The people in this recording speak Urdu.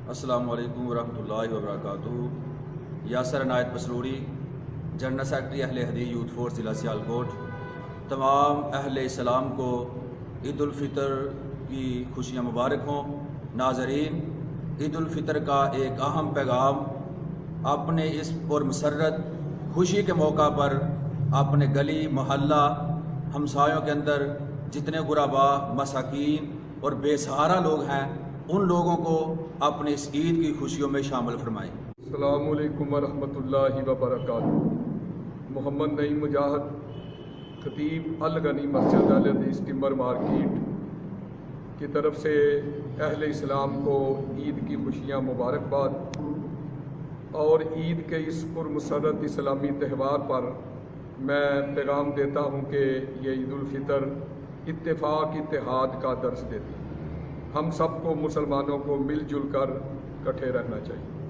السلام علیکم ورحمۃ اللہ وبرکاتہ۔ یاسر عنایت پسروڑی، جنرل سیکرٹری اہل حدیث یوتھ فورس ضلع سیالکوٹ۔ تمام اہل اسلام کو عید الفطر کی خوشیاں مبارک ہوں۔ ناظرین، عید الفطر کا ایک اہم پیغام اپنے اس پرمسرت خوشی کے موقع پر اپنے گلی محلہ ہمسایوں کے اندر جتنے غربا، مساکین اور بے سہارا لوگ ہیں ان لوگوں کو اپنے اس عید کی خوشیوں میں شامل فرمائیں۔ السلام علیکم ورحمۃ اللہ وبرکاتہ۔ محمد نعیم مجاہد، خطیب الغنی مسجد اہل حدیث ٹمبر مارکیٹ کی طرف سے اہل اسلام کو عید کی خوشیاں مبارکباد، اور عید کے اس پرمسرت اسلامی تہوار پر میں پیغام دیتا ہوں کہ یہ عید الفطر اتفاق اتحاد کا درس دیتی ہے۔ ہم سب کو مسلمانوں کو مل جل کر اکٹھے رہنا چاہیے۔